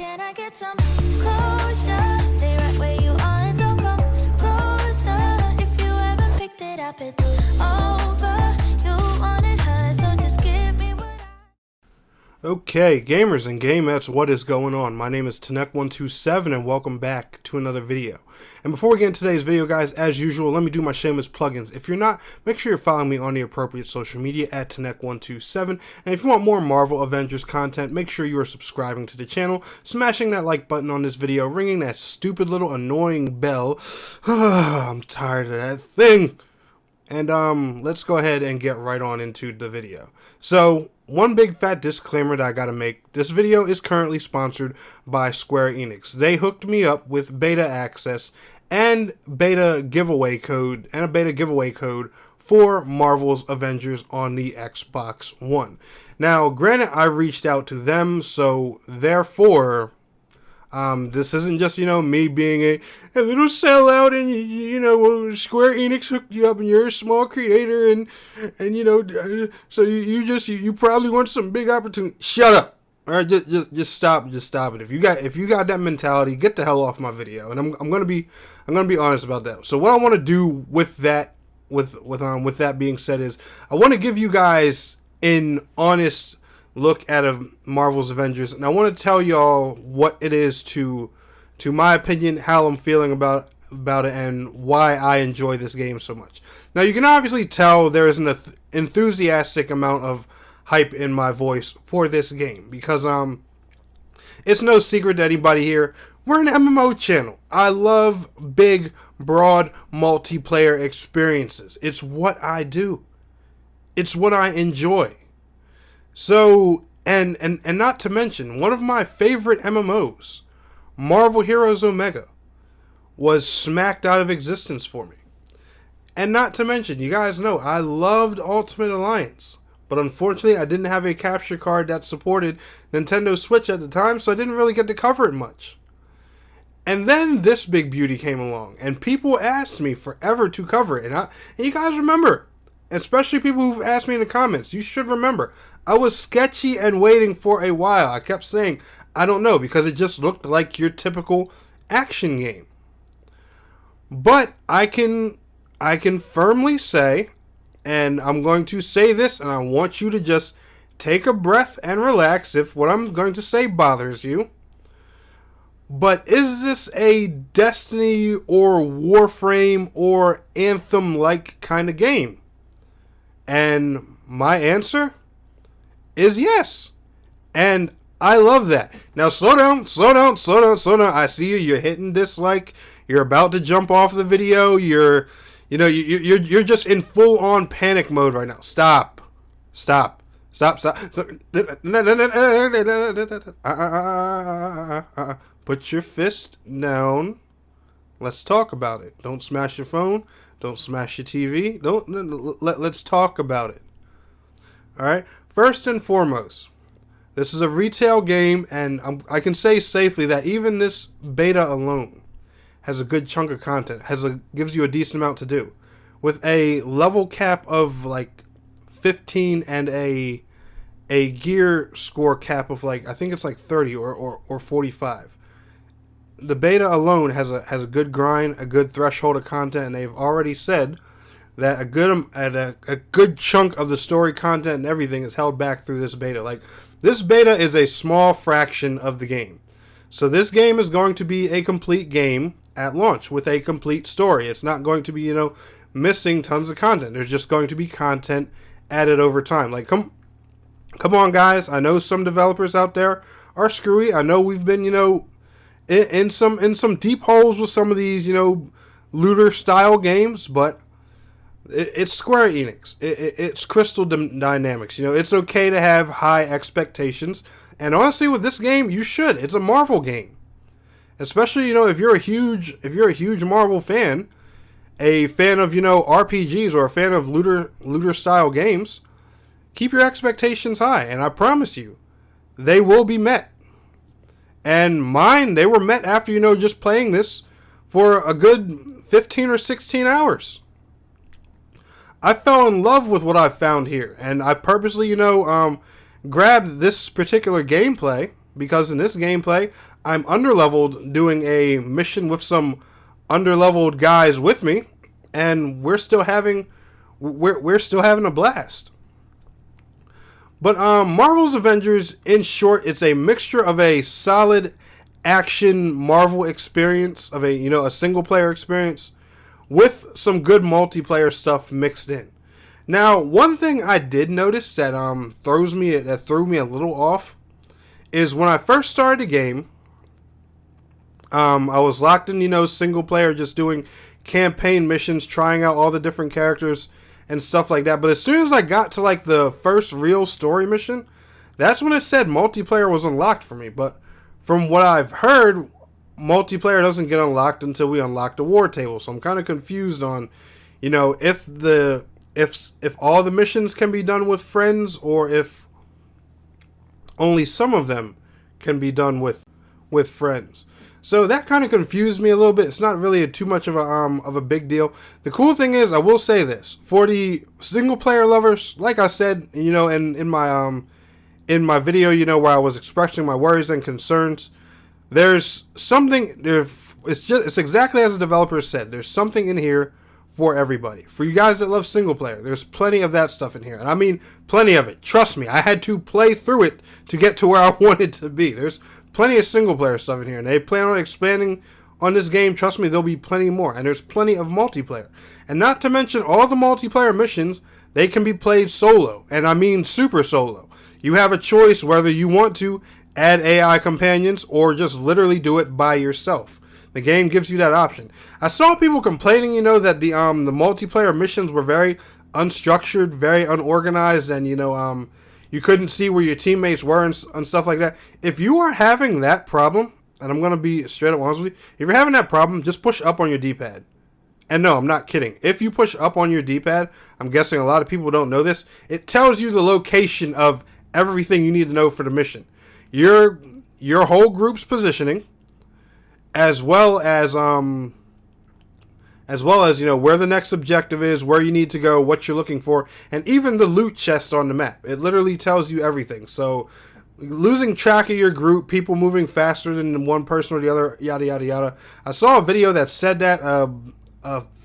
Can I get some closure? Stay right where you are and don't come closer. If you haven't picked it up, it's over. You wanted her, so just give me what I... Okay, gamers and gamettes, what is going on? My name is Tanek127 and welcome back to another video. And before we get into today's video, guys, as usual, let me do my shameless plugins. If you're not, make sure you're following me on the appropriate social media at Tanek127. And if you want more Marvel Avengers content, make sure you are subscribing to the channel, smashing that like button on this video, ringing that stupid little annoying bell. I'm tired of that thing. And let's go ahead and get right on into the video. So, one big fat disclaimer that I gotta make. This video is currently sponsored by Square Enix. They hooked me up with beta access and beta giveaway code for Marvel's Avengers on the Xbox One. Now, granted, I reached out to them, so therefore, this isn't just, me being a little sellout and, Square Enix hooked you up and you're a small creator and so you probably want some big opportunity. Shut up. All right, just stop it. If you got that mentality, get the hell off my video. And I'm going to be honest about that. So what I want to do with that, with that being said, is I want to give you guys an honest look at Marvel's Avengers, and I want to tell y'all what it is to my opinion, how I'm feeling about it, and why I enjoy this game so much. Now, you can obviously tell there is an enthusiastic amount of hype in my voice for this game, because it's no secret to anybody here, we're an MMO channel. I love big, broad, multiplayer experiences. It's what I do. It's what I enjoy. So, and not to mention, one of my favorite MMOs, Marvel Heroes Omega, was smacked out of existence for me. And not to mention, you guys know, I loved Ultimate Alliance, but unfortunately I didn't have a capture card that supported Nintendo Switch at the time, so I didn't really get to cover it much. And then this big beauty came along, and people asked me forever to cover it, and you guys remember, especially people who've asked me in the comments, you should remember, I was sketchy and waiting for a while. I kept saying, I don't know, because it just looked like your typical action game. But I can firmly say, and I'm going to say this, and I want you to just take a breath and relax if what I'm going to say bothers you. But is this a Destiny or Warframe or Anthem-like kind of game? And my answer is yes. And I love that. Now slow down. I see you. You're hitting dislike. You're about to jump off the video. You're just in full on panic mode right now. Stop. Put your fist down. Let's talk about it. Don't smash your phone. Don't smash your TV. Let's talk about it. All right. First and foremost, this is a retail game, and I can say safely that even this beta alone has a good chunk of content. Gives you a decent amount to do, with a level cap of like 15 and a gear score cap of like, I think it's like 30 or 45. The beta alone has a good grind, a good threshold of content, and they've already said that a good chunk of the story content and everything is held back through this beta. Like, this beta is a small fraction of the game. So this game is going to be a complete game at launch with a complete story. It's not going to be, missing tons of content. There's just going to be content added over time. Like, come on, guys. I know some developers out there are screwy. I know we've been, in some deep holes with some of these, looter style games, but it's Square Enix. It's Crystal Dynamics. It's okay to have high expectations. And honestly, with this game, you should. It's a Marvel game. Especially, if you're a huge Marvel fan, a fan of, RPGs or a fan of looter style games, keep your expectations high. And I promise you, they will be met. And mine, they were met after, just playing this for a good 15 or 16 hours. I fell in love with what I found here, and I purposely, grabbed this particular gameplay because in this gameplay, I'm underleveled doing a mission with some underleveled guys with me, and we're still having a blast. But Marvel's Avengers, in short, it's a mixture of a solid action Marvel experience, of a single player experience, with some good multiplayer stuff mixed in. Now, one thing I did notice that threw me a little off is when I first started the game, I was locked in, single player, just doing campaign missions, trying out all the different characters and stuff like that. But as soon as I got to like the first real story mission, that's when it said multiplayer was unlocked for me. But from what I've heard, multiplayer doesn't get unlocked until we unlock the war table. So I'm kind of confused on, if all the missions can be done with friends, or if only some of them can be done with friends. So that kind of confused me a little bit. It's not really too much of a big deal. The cool thing is, I will say this, for the single player lovers, like I said, in my video, where I was expressing my worries and concerns, there's something there. It's exactly as the developer said. There's something in here for everybody. For you guys that love single player, there's plenty of that stuff in here. And I mean plenty of it. Trust me, I had to play through it to get to where I wanted to be. There's plenty of single player stuff in here. And they plan on expanding on this game. Trust me, there'll be plenty more. And there's plenty of multiplayer. And not to mention all the multiplayer missions, they can be played solo. And I mean super solo. You have a choice whether you want to add AI companions or just literally do it by yourself. The game gives you that option. I saw people complaining, that the multiplayer missions were very unstructured, very unorganized, and you couldn't see where your teammates were and stuff like that. If you are having that problem, and I'm gonna be straight up honest with you, if you're having that problem, just push up on your D-pad. And no, I'm not kidding. If you push up on your D-pad, I'm guessing a lot of people don't know this, it tells you the location of everything you need to know for the mission. Your whole group's positioning, as well as where the next objective is, where you need to go, what you're looking for, and even the loot chest on the map. It literally tells you everything. So losing track of your group, people moving faster than one person or the other, yada yada yada. I saw a video that said that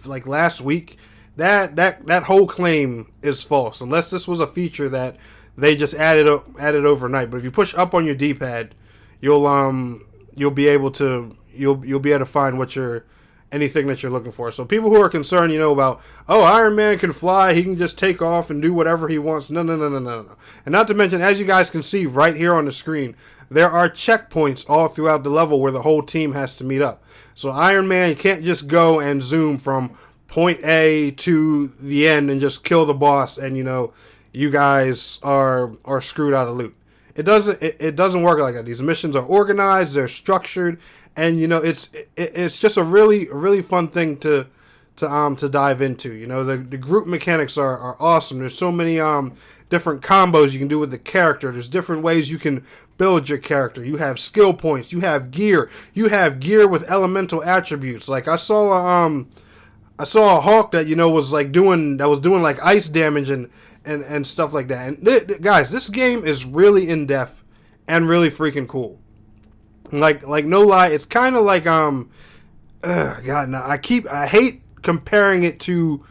like last week. That whole claim is false, unless this was a feature that they just added overnight. But if you push up on your D-pad, you'll be able to find anything that you're looking for. So people who are concerned, about, Iron Man can fly, he can just take off and do whatever he wants. No. And not to mention, as you guys can see right here on the screen, there are checkpoints all throughout the level where the whole team has to meet up. So Iron Man can't just go and zoom from point A to the end and just kill the boss and, you guys are screwed out of loot. It doesn't work like that. These missions are organized, they're structured, and it's just a really fun thing to dive into. The group mechanics are awesome. There's so many different combos you can do with the character. There's different ways you can build your character. You have skill points, you have gear with elemental attributes. Like I saw a Hawk that was doing like ice damage and stuff like that. And guys, this game is really in depth and really freaking cool. Like no lie, it's kind of like I hate comparing it to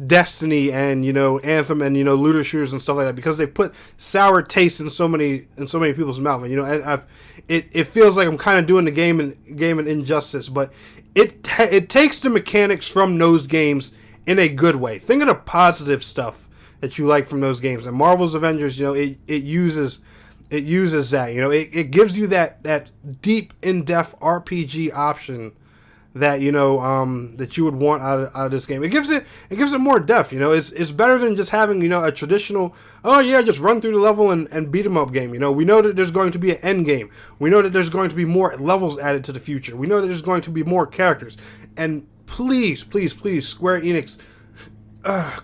Destiny and Anthem and looter shooters and stuff like that, because they put sour taste in so many people's mouth. And it feels like I'm kind of doing the game an injustice, but it takes the mechanics from those games in a good way. Think of the positive stuff that you like from those games. And Marvel's Avengers, it uses that. It gives you that deep, in-depth RPG option that that you would want out of this game. It gives it more depth. It's better than just having a traditional just run through the level and beat 'em up game. We know that there's going to be an end game. We know that there's going to be more levels added to the future. We know that there's going to be more characters. And please, Square Enix,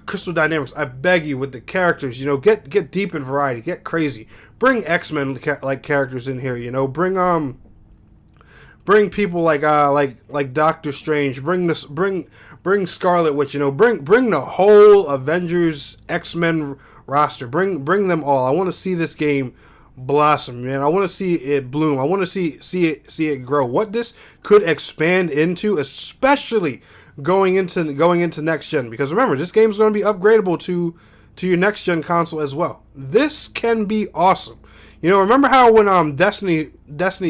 Crystal Dynamics, I beg you, with the characters, get deep in variety, get crazy. Bring X-Men like characters in here. Bring people like Doctor Strange. Bring Scarlet Witch. Bring the whole Avengers, X-Men roster. Bring them all. I want to see this game blossom, man. I want to see it bloom. I want to see it grow. What this could expand into, especially going into next gen. Because remember, this game's going to be upgradable to your next gen console as well. This can be awesome. You know, remember how when Destiny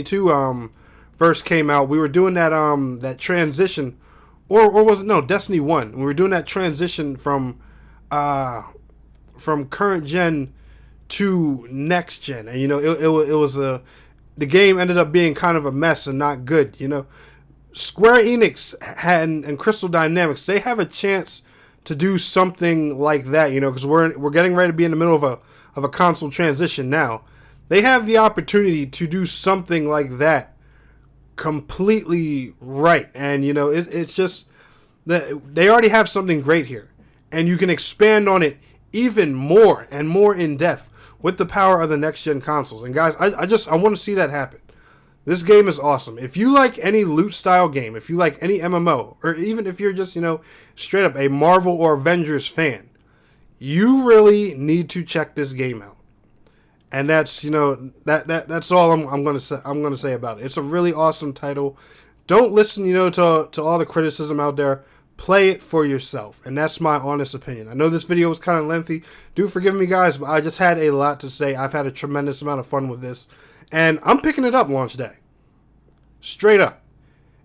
2 first came out, we were doing that transition, or was it, no, Destiny 1? We were doing that transition from current gen to next gen, and you know, it was the game ended up being kind of a mess and not good. You know, Square Enix and Crystal Dynamics, they have a chance to do something like that. You know, because we're getting ready to be in the middle of a console transition now. They have the opportunity to do something like that completely right, and you know, it's just that they already have something great here, and you can expand on it even more and more in depth with the power of the next gen consoles. And guys, I want to see that happen. This game is awesome. If you like any loot style game, if you like any MMO, or even if you're just, you know, straight up a Marvel or Avengers fan, you really need to check this game out. And that's, you know, that's all I'm gonna say about it. It's a really awesome title. Don't listen, you know, to all the criticism out there. Play it for yourself, and that's my honest opinion. I know this video was kind of lengthy. Do forgive me, guys, but I just had a lot to say. I've had a tremendous amount of fun with this, and I'm picking it up launch day. Straight up.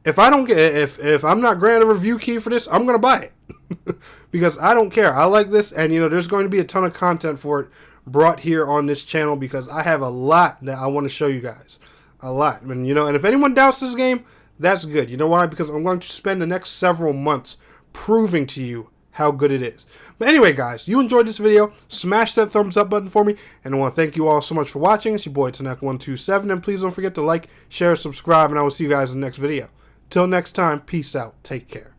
If I'm not granted a review key for this, I'm gonna buy it because I don't care. I like this, and you know, there's going to be a ton of content for it brought here on this channel because I have a lot that I want to show you guys. A lot, and you know, and if anyone doubts this game, that's good. You know why? Because I'm going to spend the next several months proving to you how good it is. But anyway, guys, you enjoyed this video, smash that thumbs up button for me, and I want to thank you all so much for watching. It's your boy Tanek127, and please don't forget to like, share, subscribe, and I will see you guys in the next video. Till next time, peace out. Take care.